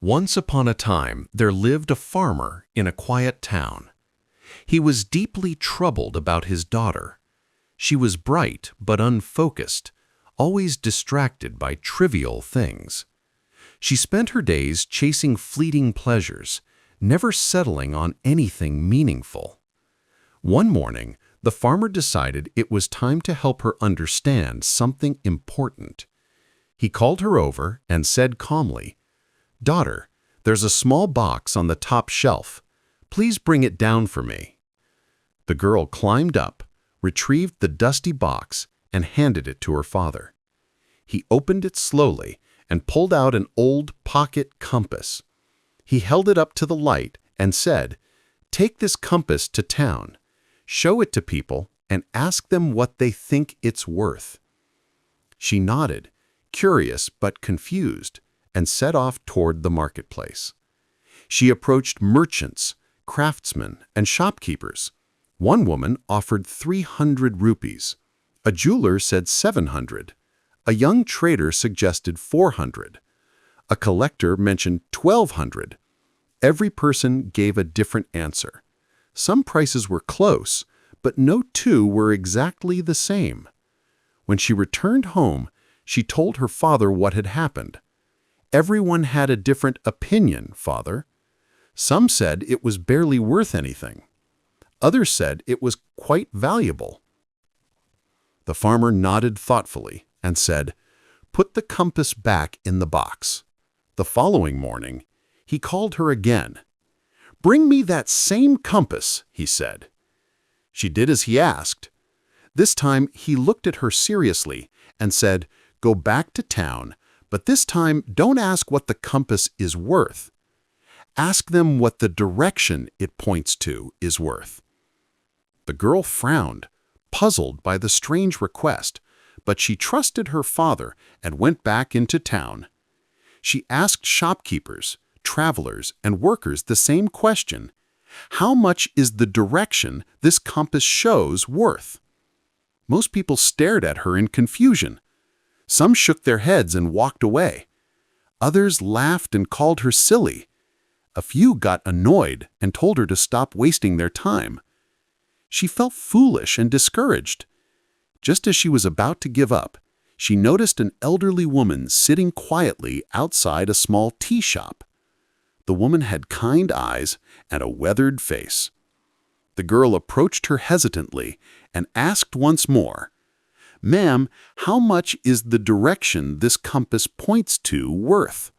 Once upon a time, there lived a farmer in a quiet town. He was deeply troubled about his daughter. She was bright but unfocused, always distracted by trivial things. She spent her days chasing fleeting pleasures, never settling on anything meaningful. One morning, the farmer decided it was time to help her understand something important. He called her over and said calmly, "Daughter, there's a small box on the top shelf. Please bring it down for me." The girl climbed up, retrieved the dusty box, and handed it to her father. He opened it slowly and pulled out an old pocket compass. He held it up to the light and said, "Take this compass to town. Show it to people and ask them what they think it's worth." She nodded, curious but confused, and set off toward the marketplace. She approached merchants, craftsmen, and shopkeepers. One woman offered 300 rupees. A jeweler said 700. A young trader suggested 400. A collector mentioned 1,200. Every person gave a different answer. Some prices were close, but no two were exactly the same. When she returned home, she told her father what had happened. "Everyone had a different opinion, father. Some said it was barely worth anything. Others said it was quite valuable." The farmer nodded thoughtfully and said, "Put the compass back in the box." The following morning, he called her again. "Bring me that same compass," he said. She did as he asked. This time, he looked at her seriously and said, "Go back to town, but this time don't ask what the compass is worth. Ask them what the direction it points to is worth." The girl frowned, puzzled by the strange request, but she trusted her father and went back into town. She asked shopkeepers, travelers, and workers the same question: "How much is the direction this compass shows worth?" Most people stared at her in confusion. Some shook their heads and walked away. Others laughed and called her silly. A few got annoyed and told her to stop wasting their time. She felt foolish and discouraged. Just as she was about to give up, she noticed an elderly woman sitting quietly outside a small tea shop. The woman had kind eyes and a weathered face. The girl approached her hesitantly and asked once more, "Ma'am, how much is the direction this compass points to worth?"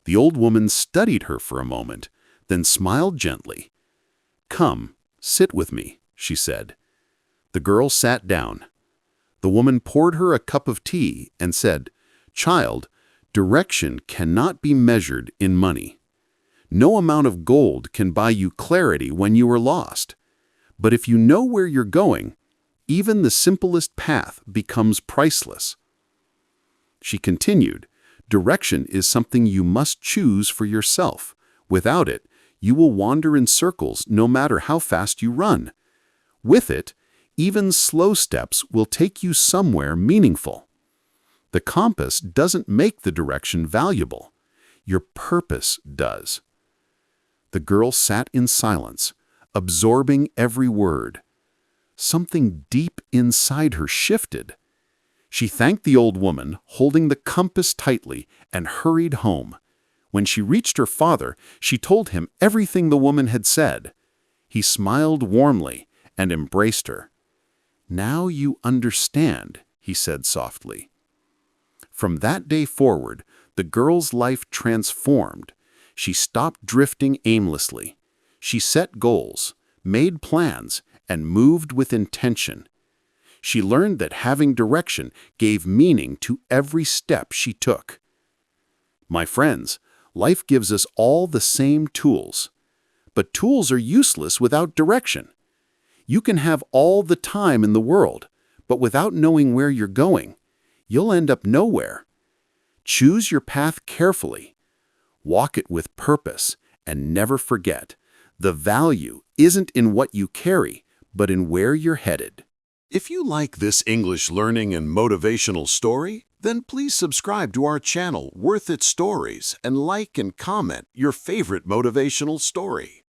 The old woman studied her for a moment, then smiled gently. "Come, sit with me," she said. The girl sat down. The woman poured her a cup of tea and said, "Child, direction cannot be measured in money. No amount of gold can buy you clarity when you are lost. But if you know where you're going, even the simplest path becomes priceless." She continued, "Direction is something you must choose for yourself. Without it, you will wander in circles no matter how fast you run. With it, even slow steps will take you somewhere meaningful. The compass doesn't make the direction valuable. Your purpose does." The girl sat in silence, absorbing every word. Something deep inside her shifted. She thanked the old woman, holding the compass tightly, and hurried home. When she reached her father, she told him everything the woman had said. He smiled warmly and embraced her. "Now you understand," he said softly. From that day forward, the girl's life transformed. She stopped drifting aimlessly. She set goals, made plans, and moved with intention. She learned that having direction gave meaning to every step she took. My friends, life gives us all the same tools. But tools are useless without direction. You can have all the time in the world, but without knowing where you're going, you'll end up nowhere. Choose your path carefully. Walk it with purpose, and never forget, the value isn't in what you carry, but in where you're headed. If you like this English learning and motivational story, Then please subscribe to our channel, Worth It Stories, and like and comment your favorite motivational story.